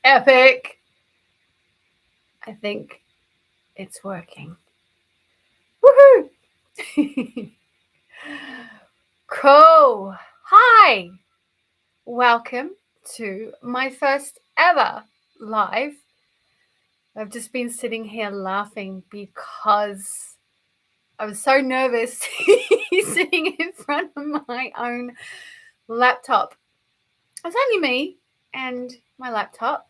Epic. I think it's working. Woohoo! Cool. Hi. Welcome to my first ever live. I've just been sitting here laughing because I was so nervous sitting in front of my own laptop. It's only me and my laptop.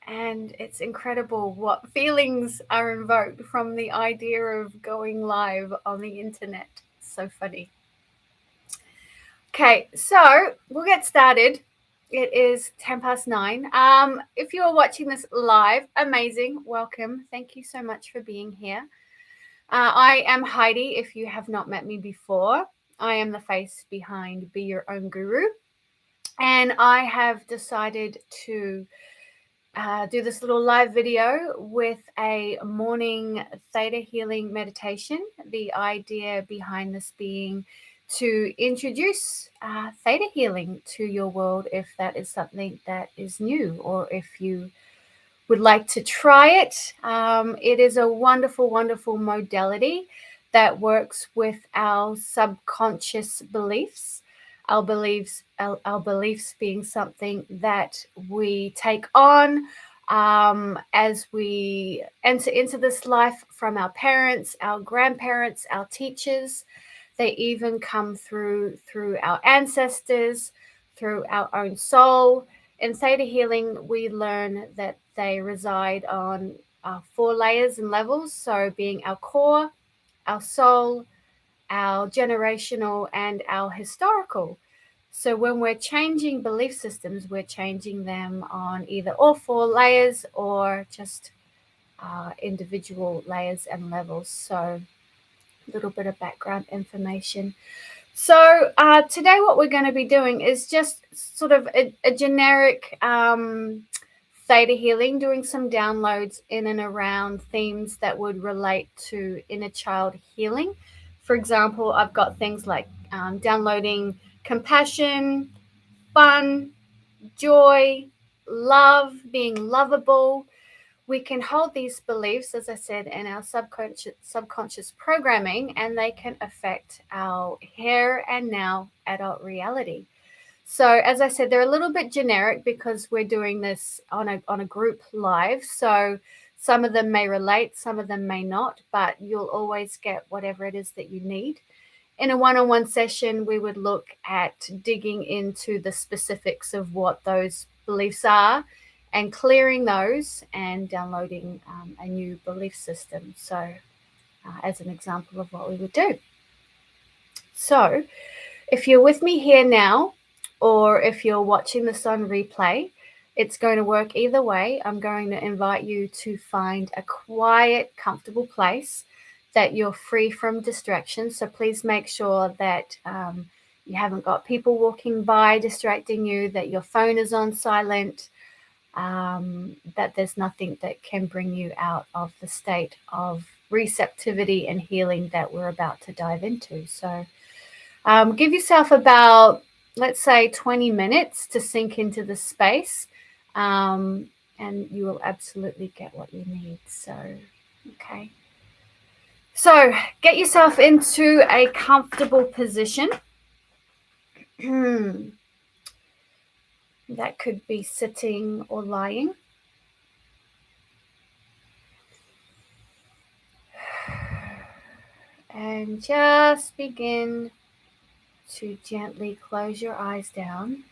And it's incredible what feelings are invoked from the idea of going live on the internet. So funny. Okay, so we'll get started. It is 9:10. If you are watching this live, amazing. Welcome. Thank you so much for being here. I am Heidi, if you have not met me before. I am the face behind Be Your Own Guru. And I have decided to do this little live video with a morning theta healing meditation. The idea behind this being to introduce theta healing to your world if that is something that is new, or if you would like to try it. It is a wonderful, wonderful modality that works with our subconscious beliefs. Our beliefs being something that we take on as we enter into this life from our parents, our grandparents, our teachers. They even come through our ancestors, through our own soul. In Theta healing, we learn that they reside on 4 layers and levels. So being our core, our soul, our generational, and our historical. So when we're changing belief systems, we're changing them on either all 4 layers or just individual layers and levels. So a little bit of background information. So today what we're going to be doing is just sort of a generic theta healing, doing some downloads in and around themes that would relate to inner child healing. For example, I've got things like downloading compassion, fun, joy, love, being lovable. We can hold these beliefs, as I said, in our subconscious programming, and they can affect our here and now adult reality. So, as I said, they're a little bit generic because we're doing this on a group live. So some of them may relate, some of them may not, but you'll always get whatever it is that you need. In a one-on-one session, we would look at digging into the specifics of what those beliefs are and clearing those and downloading a new belief system. So as an example of what we would do. So if you're with me here now, or if you're watching this on replay, it's going to work either way. I'm going to invite you to find a quiet, comfortable place that you're free from distractions. So please make sure that you haven't got people walking by distracting you, that your phone is on silent, that there's nothing that can bring you out of the state of receptivity and healing that we're about to dive into. So give yourself about, let's say, 20 minutes to sink into the space, and you will absolutely get what you need. So, okay. So get yourself into a comfortable position. That could be sitting or lying. And just begin to gently close your eyes down.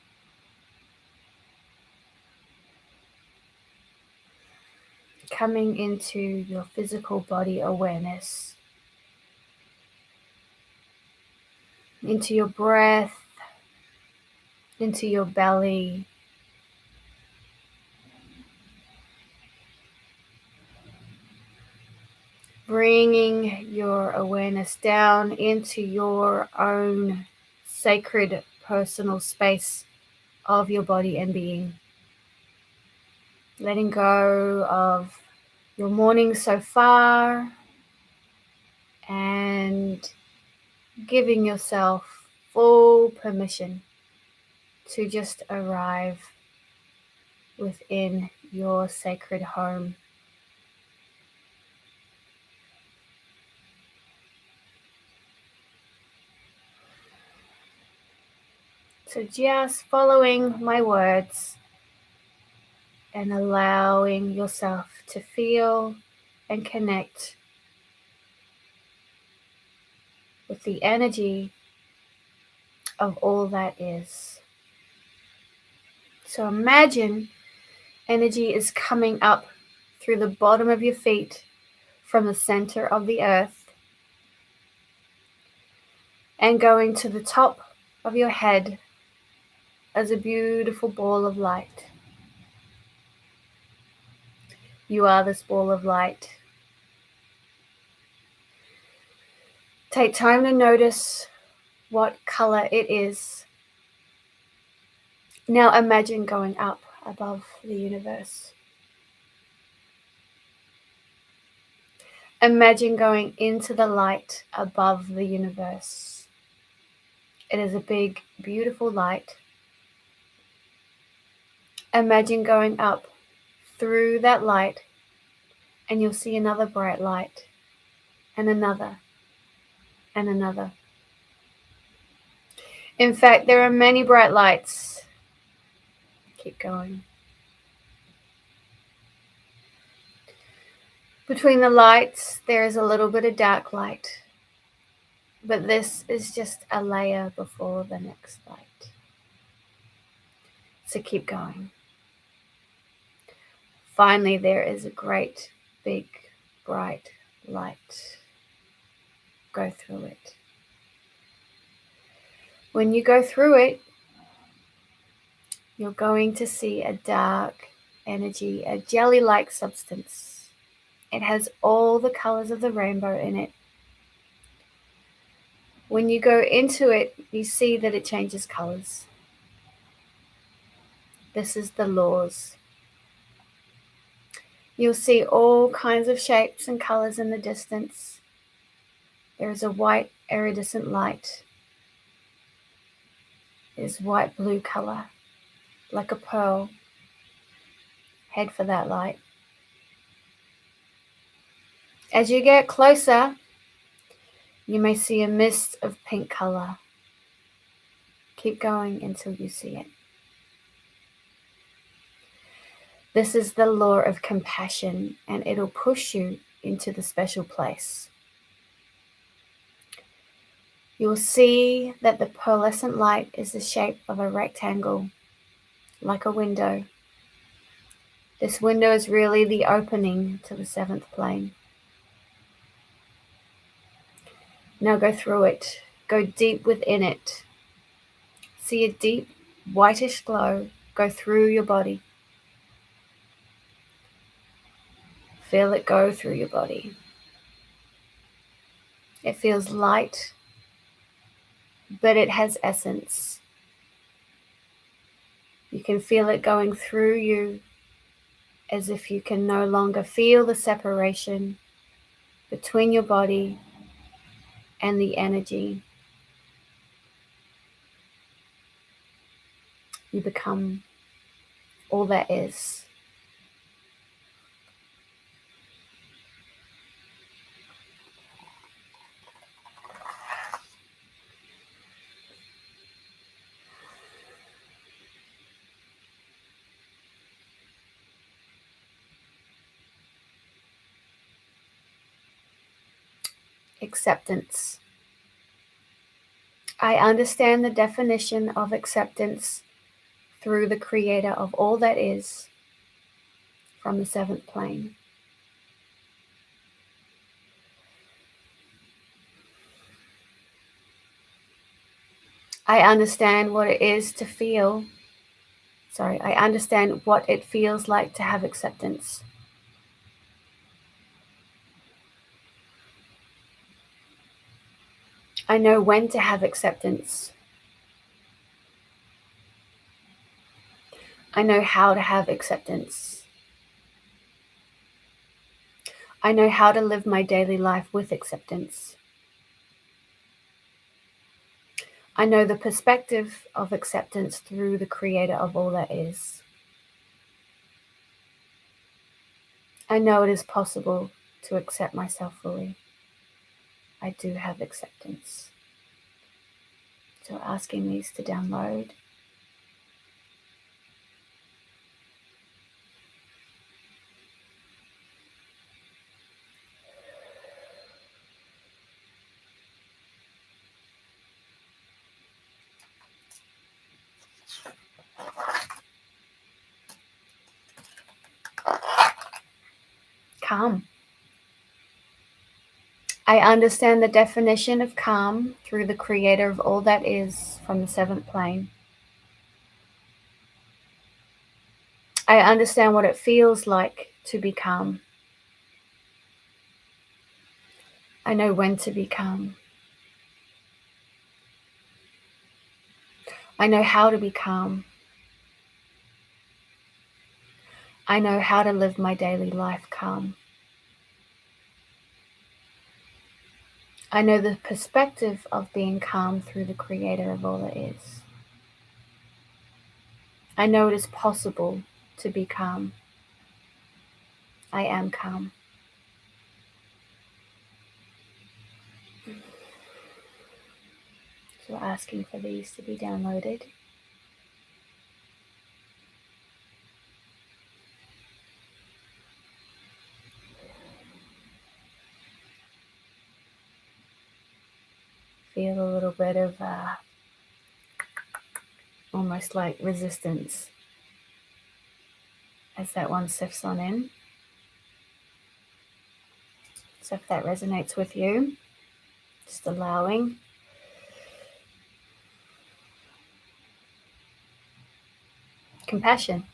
Coming into your physical body awareness, into your breath, into your belly, bringing your awareness down into your own sacred personal space of your body and being. Letting go of your morning so far and giving yourself full permission to just arrive within your sacred home. So just following my words and allowing yourself to feel and connect with the energy of all that is. So imagine energy is coming up through the bottom of your feet from the center of the earth and going to the top of your head as a beautiful ball of light. You are this ball of light. Take time to notice what color it is. Now imagine going up above the universe. Imagine going into the light above the universe. It is a big, beautiful light. Imagine going up through that light and you'll see another bright light and another and another. In fact, there are many bright lights. Keep going. Between the lights, there is a little bit of dark light, but this is just a layer before the next light. So keep going. Finally, there is a great, big, bright light. Go through it. When you go through it, you're going to see a dark energy, a jelly-like substance. It has all the colors of the rainbow in it. When you go into it, you see that it changes colors. This is the laws. You'll see all kinds of shapes and colors in the distance. There is a white iridescent light. It is white blue color, like a pearl. Head for that light. As you get closer, you may see a mist of pink color. Keep going until you see it. This is the law of compassion, and it'll push you into the special place. You'll see that the pearlescent light is the shape of a rectangle, like a window. This window is really the opening to the seventh plane. Now go through it. Go deep within it. See a deep whitish glow go through your body. Feel it go through your body. It feels light, but it has essence. You can feel it going through you as if you can no longer feel the separation between your body and the energy. You become all that is. Acceptance. I understand the definition of acceptance through the creator of all that is from the seventh plane. I understand what it is to feel. I understand what it feels like to have acceptance. I know when to have acceptance. I know how to have acceptance. I know how to live my daily life with acceptance. I know the perspective of acceptance through the creator of all that is. I know it is possible to accept myself fully. I do have acceptance. So asking these to download. Calm. I understand the definition of calm through the creator of all that is from the seventh plane. I understand what it feels like to be calm. I know when to be calm. I know how to be calm. I know how to live my daily life calm. I know the perspective of being calm through the creator of all that is. I know it is possible to be calm. I am calm. So asking for these to be downloaded. Feel a little bit of almost like resistance as that one sifts on in. So if that resonates with you, just allowing. Compassion.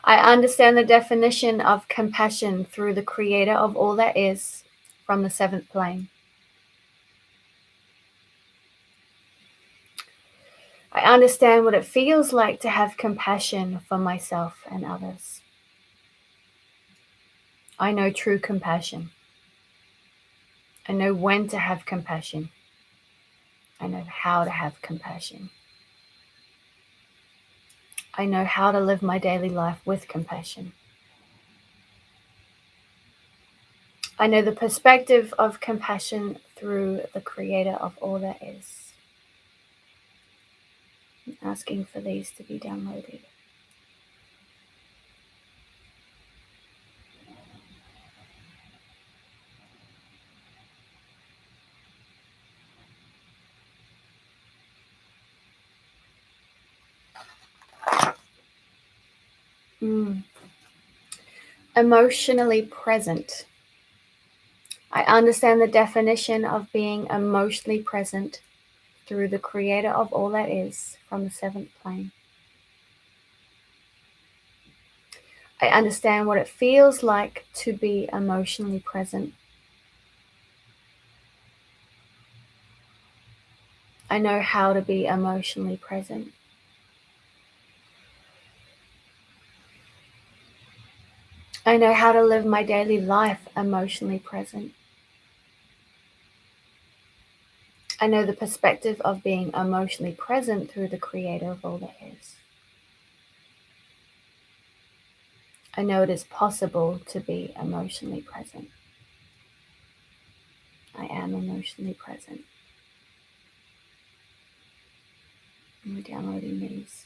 I understand the definition of compassion through the creator of all that is from the seventh plane. I understand what it feels like to have compassion for myself and others. I know true compassion. I know when to have compassion. I know how to have compassion. I know how to live my daily life with compassion. I know the perspective of compassion through the creator of all that is. I'm asking for these to be downloaded. Emotionally present. I understand the definition of being emotionally present through the creator of all that is from the seventh plane. I understand what it feels like to be emotionally present. I know how to be emotionally present. I know how to live my daily life emotionally present. I know the perspective of being emotionally present through the creator of all that is. I know it is possible to be emotionally present. I am emotionally present. And we're downloading these.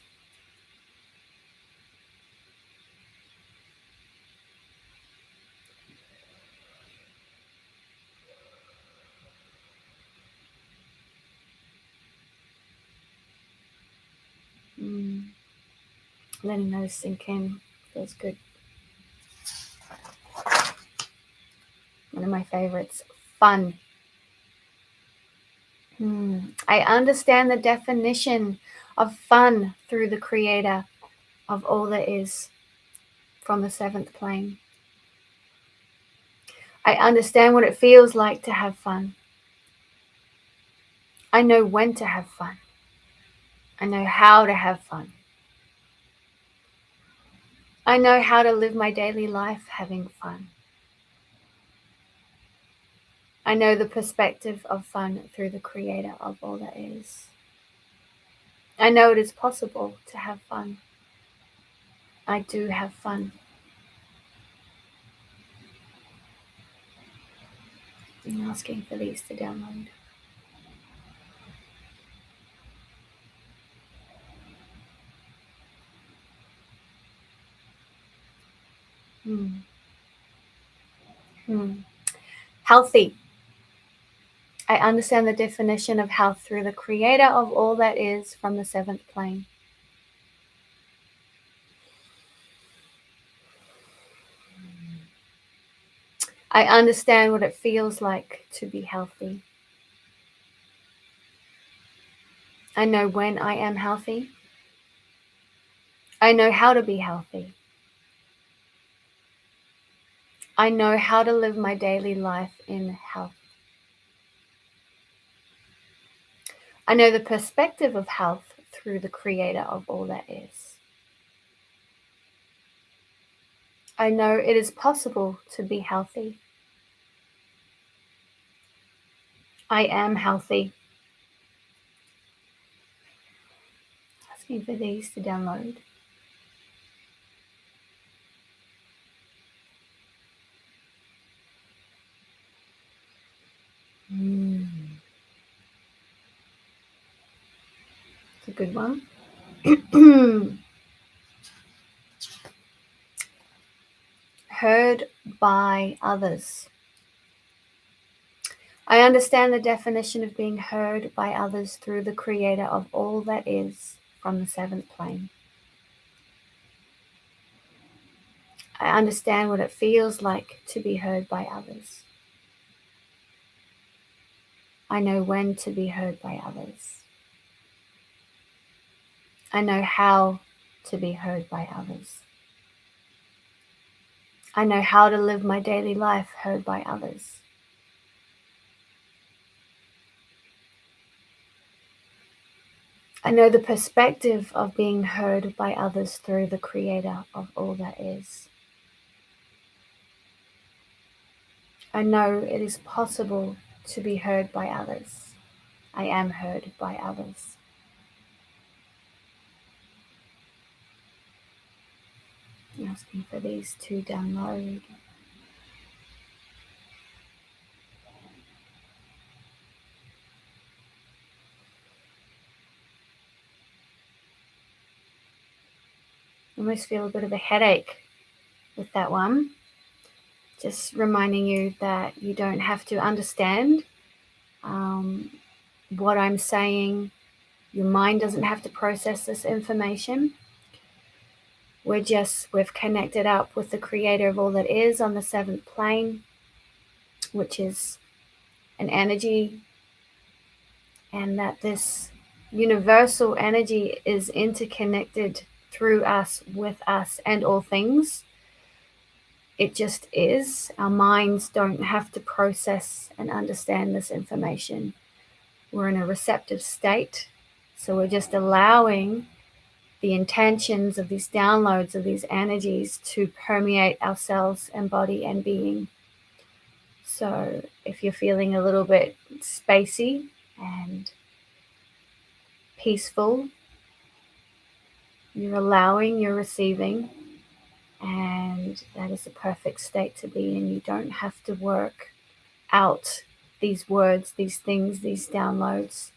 Letting those sink in feels good. One of my favorites, fun. I understand the definition of fun through the creator of all that is from the seventh plane. I understand what it feels like to have fun. I know when to have fun. I know how to have fun. I know how to live my daily life having fun. I know the perspective of fun through the creator of all that is. I know it is possible to have fun. I do have fun. I'm asking for these to download. Healthy. I understand the definition of health through the creator of all that is from the seventh plane. I understand what it feels like to be healthy. I know when I am healthy. I know how to be healthy. I know how to live my daily life in health. I know the perspective of health through the creator of all that is. I know it is possible to be healthy. I am healthy. Asking for these to download. It's a good one. Heard by others. I understand the definition of being heard by others through the creator of all that is from the seventh plane. I understand what it feels like to be heard by others. I know when to be heard by others. I know how to be heard by others. I know how to live my daily life heard by others. I know the perspective of being heard by others through the creator of all that is. I know it is possible to be heard by others. I am heard by others. I'm asking for these to download. I almost feel a bit of a headache with that one. Just reminding you that you don't have to understand what I'm saying. Your mind doesn't have to process this information. We've connected up with the creator of all that is on the seventh plane, which is an energy, and that this universal energy is interconnected through us, with us, and all things. It just is. Our minds don't have to process and understand this information. We're in a receptive state. So we're just allowing the intentions of these downloads of these energies to permeate ourselves and body and being. So if you're feeling a little bit spacey and peaceful, you're allowing, you're receiving, and that is the perfect state to be in. You don't have to work out these words, these things, these downloads.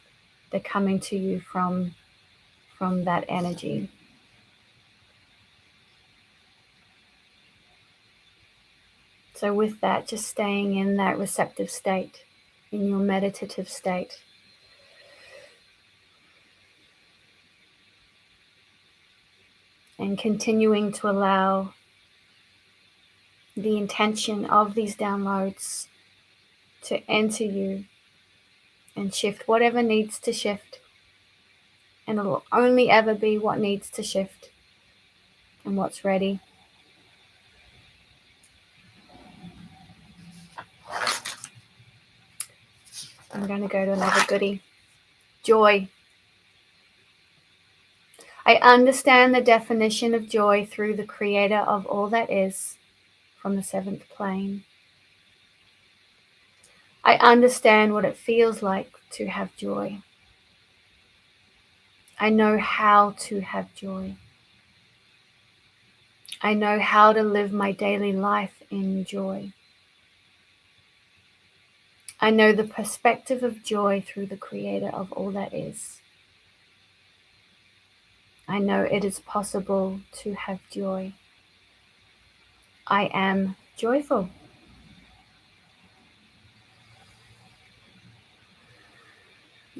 They're coming to you from that energy. So with that, just staying in that receptive state, in your meditative state. And continuing to allow the intention of these downloads to enter you and shift whatever needs to shift. And it will only ever be what needs to shift and what's ready. I'm going to go to another goodie. Joy. I understand the definition of joy through the creator of all that is from the seventh plane. I understand what it feels like to have joy. I know how to have joy. I know how to live my daily life in joy. I know the perspective of joy through the Creator of all that is. I know it is possible to have joy. I am joyful.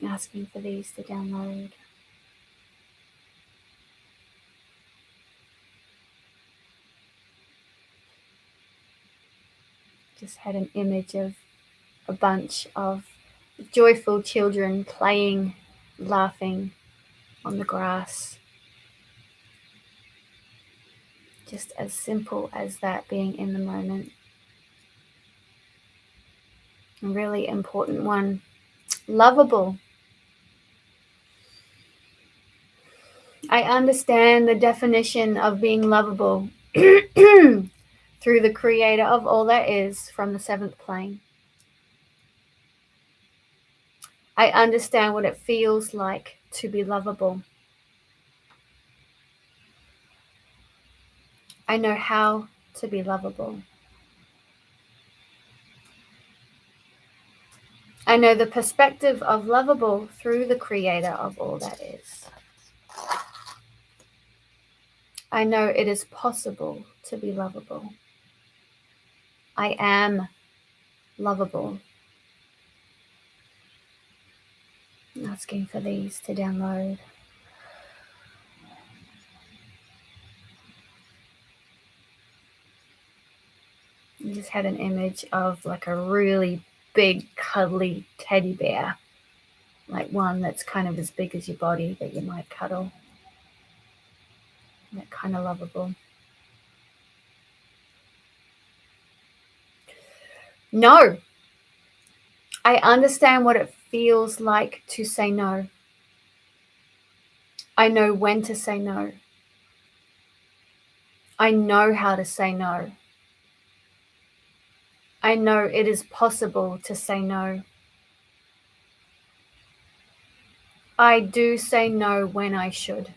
Asking for these to download. Just had an image of a bunch of joyful children playing, laughing on the grass. Just as simple as that, being in the moment. A really important one. Lovable. I understand the definition of being lovable through the Creator of all that is from the 7th plane. I understand what it feels like to be lovable. I know how to be lovable. I know the perspective of lovable through the Creator of all that is. I know it is possible to be lovable. I am lovable. I'm asking for these to download. I just had an image of like a really big cuddly teddy bear, like one that's kind of as big as your body that you might cuddle. That kind of lovable. No. I understand what it feels like to say no. I know when to say no. I know how to say no. I know it is possible to say no. I do say no when I should.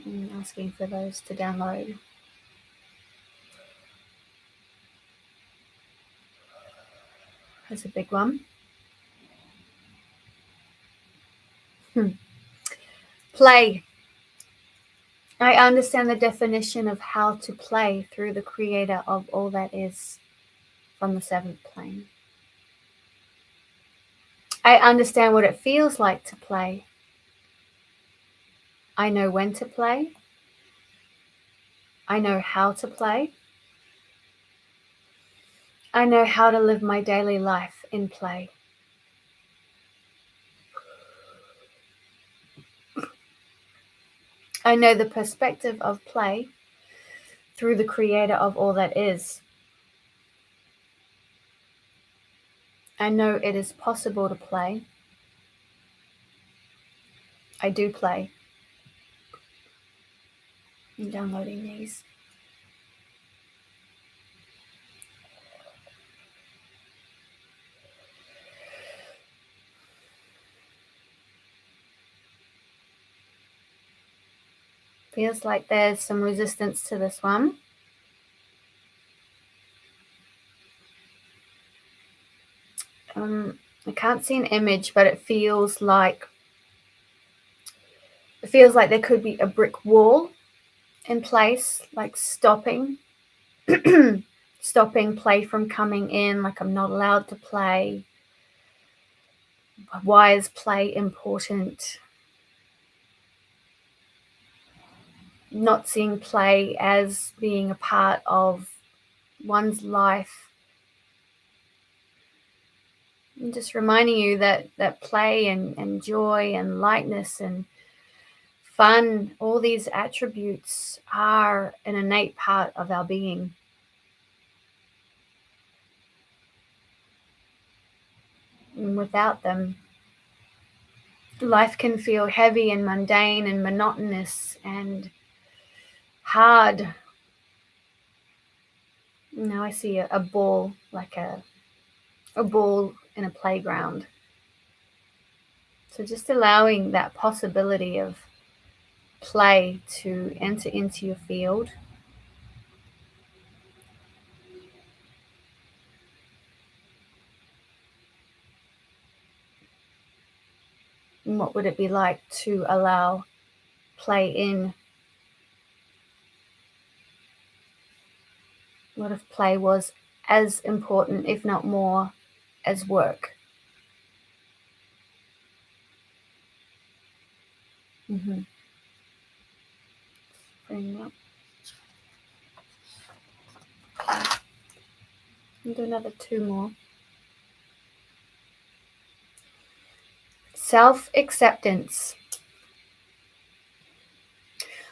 I'm asking for those to download. That's a big one. Play. I understand the definition of how to play through the Creator of all that is from the 7th plane. I understand what it feels like to play. I know when to play. I know how to play. I know how to live my daily life in play. I know the perspective of play through the Creator of all that is. I know it is possible to play. I do play. I'm downloading these. Feels like there's some resistance to this one. I can't see an image, but it feels like there could be a brick wall in place, like stopping play from coming in, like I'm not allowed to play. Why is play important? Not seeing play as being a part of one's life. And just reminding you that play and joy and lightness and fun, all these attributes are an innate part of our being. And without them, life can feel heavy and mundane and monotonous and hard. Now I see a ball, like a ball in a playground. So just allowing that possibility of play to enter into your field. And what would it be like to allow play in? What if play was as important, if not more, as work? Mm-hmm. Bring up. I'll do another 2 more. Self-acceptance.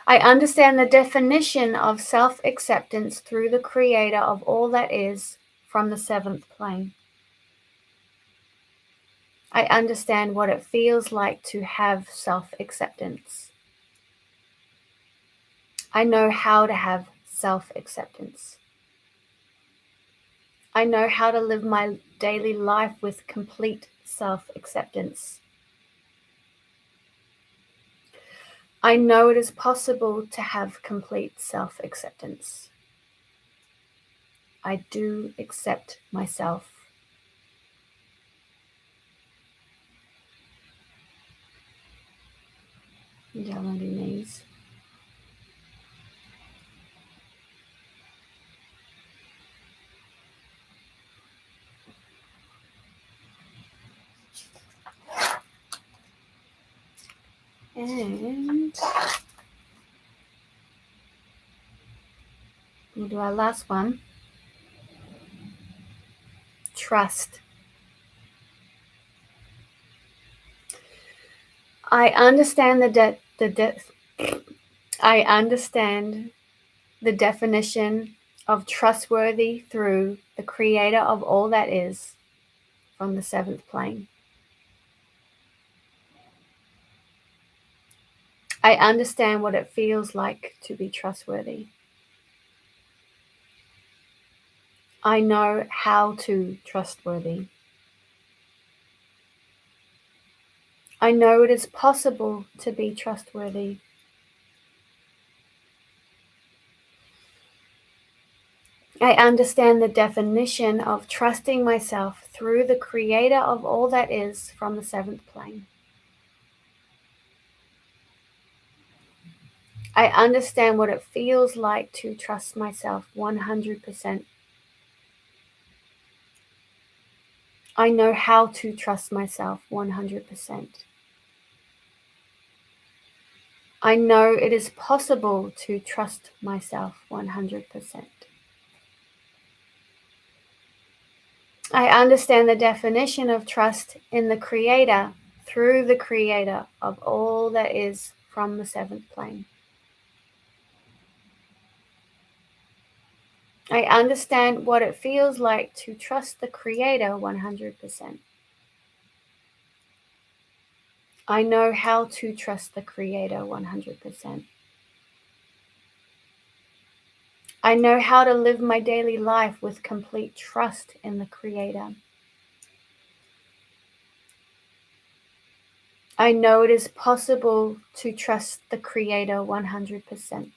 I understand the definition of self-acceptance through the creator of all that is from the 7th plane. I understand what it feels like to have self-acceptance. I know how to have self-acceptance. I know how to live my daily life with complete self-acceptance. I know it is possible to have complete self-acceptance. I do accept myself. Downloading these. And we'll do our last one. Trust. I understand I understand the definition of trustworthy through the creator of all that is from the 7th plane. I understand what it feels like to be trustworthy. I know how to trustworthy. I know it is possible to be trustworthy. I understand the definition of trusting myself through the creator of all that is from the 7th plane. I understand what it feels like to trust myself 100%. I know how to trust myself 100%. I know it is possible to trust myself 100%. I understand the definition of trust in the Creator through the Creator of all that is from the 7th plane. I understand what it feels like to trust the Creator 100%. I know how to trust the Creator 100%. I know how to live my daily life with complete trust in the Creator. I know it is possible to trust the Creator 100%.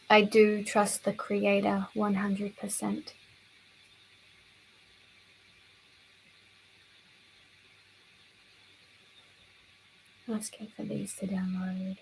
I do trust the Creator 100%. Let's wait for these to download.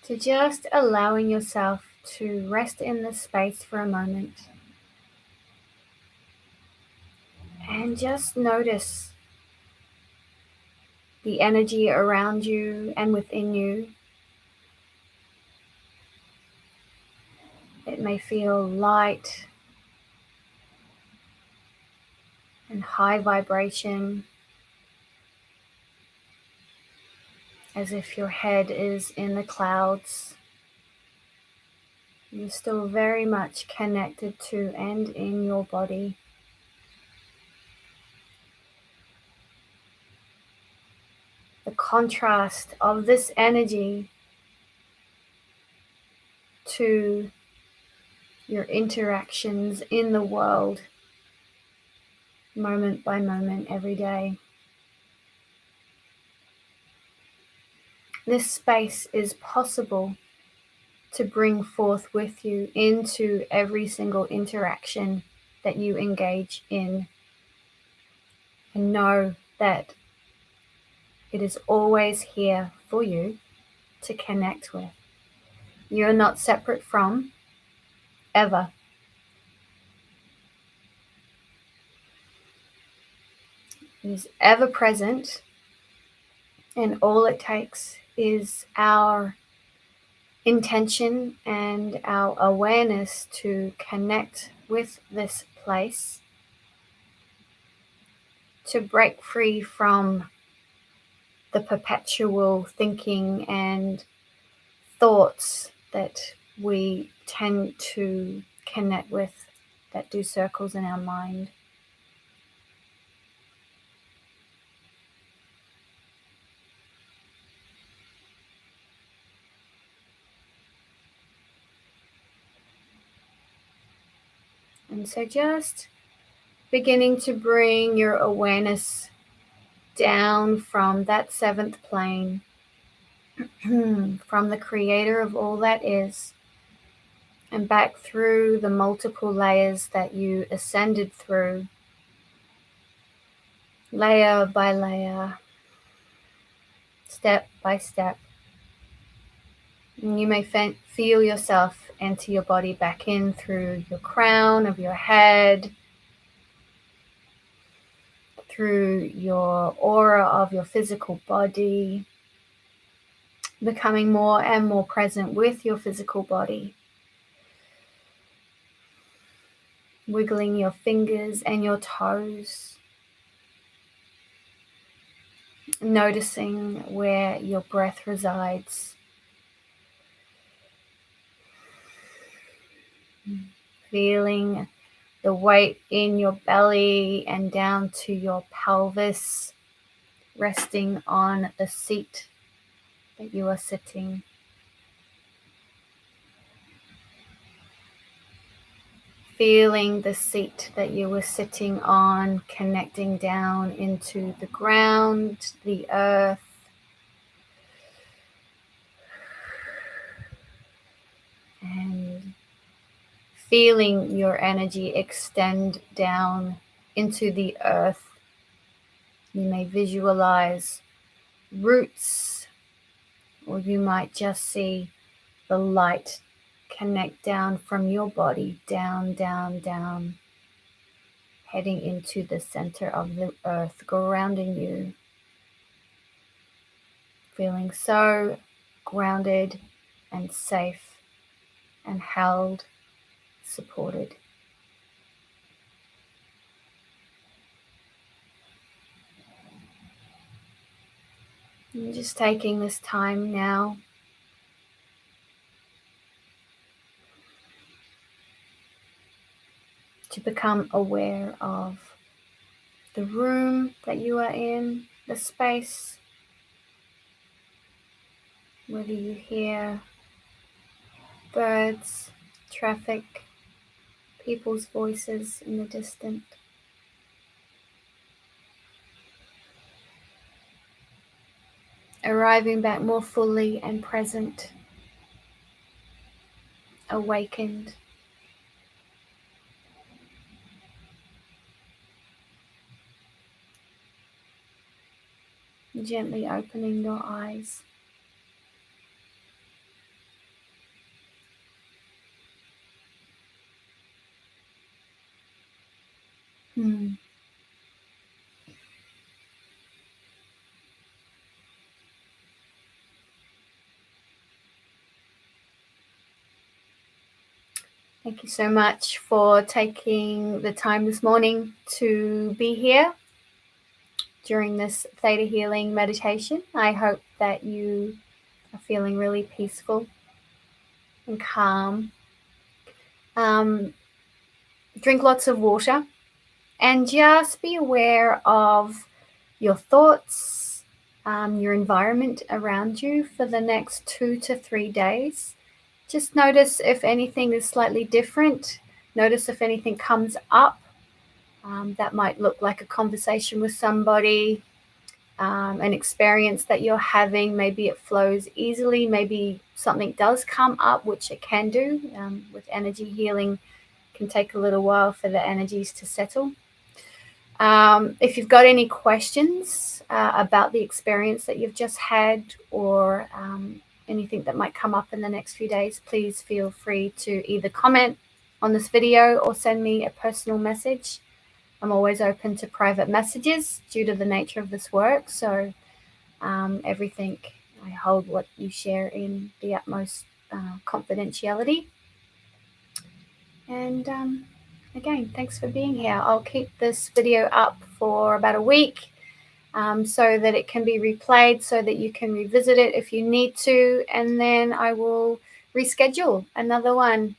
So just allowing yourself to rest in this space for a moment and just notice the energy around you and within you. It may feel light and high vibration, as if your head is in the clouds, You're still very much connected to and in your body. The contrast of this energy to your interactions in the world, moment by moment, every day. This space is possible to bring forth with you into every single interaction that you engage in. And know that it is always here for you to connect with. You're not separate from, ever. It is ever present, and all it takes is our intention and our awareness to connect with this place, to break free from the perpetual thinking and thoughts that we tend to connect with, that do circles in our mind. And so just beginning to bring your awareness down from that seventh plane, from the creator of all that is, and back through the multiple layers that you ascended through, layer by layer, step by step. And you may feel yourself enter your body back in through your crown of your head, through your aura of your physical body, becoming more and more present with your physical body, wiggling your fingers and your toes, noticing where your breath resides, feeling the weight in your belly and down to your pelvis, resting on the seat that you are sitting. Feeling the seat that you were sitting on connecting down into the ground, the earth. And feeling your energy extend down into the earth. You may visualize roots, or you might just see the light connect down from your body, down, down, down, heading into the center of the earth, grounding you. Feeling so grounded and safe and held, supported. And just taking this time now to become aware of the room that you are in, the space, whether you hear birds, traffic, people's voices in the distance. Arriving back more fully and present, awakened. Gently opening your eyes. Thank you so much for taking the time this morning to be here during this Theta healing meditation. I hope that you are feeling really peaceful and calm Drink lots of water, and just be aware of your thoughts, your environment around you for the next 2 to 3 days. Just notice if anything is slightly different. Notice if anything comes up that might look like a conversation with somebody, an experience that you're having. Maybe it flows easily. Maybe something does come up, which it can do. With energy healing, it can take a little while for the energies to settle. If you've got any questions about the experience that you've just had, or anything that might come up in the next few days, please feel free to either comment on this video or send me a personal message. I'm always open to private messages due to the nature of this work. So everything, I hold what you share in the utmost confidentiality. And again, thanks for being here. I'll keep this video up for about a week so that it can be replayed, so that you can revisit it if you need to. And then I will reschedule another one,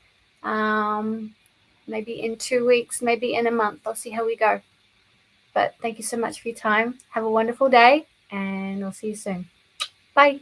maybe in 2 weeks, maybe in a month. I'll see how we go. But thank you so much for your time. Have a wonderful day, and I'll see you soon. Bye.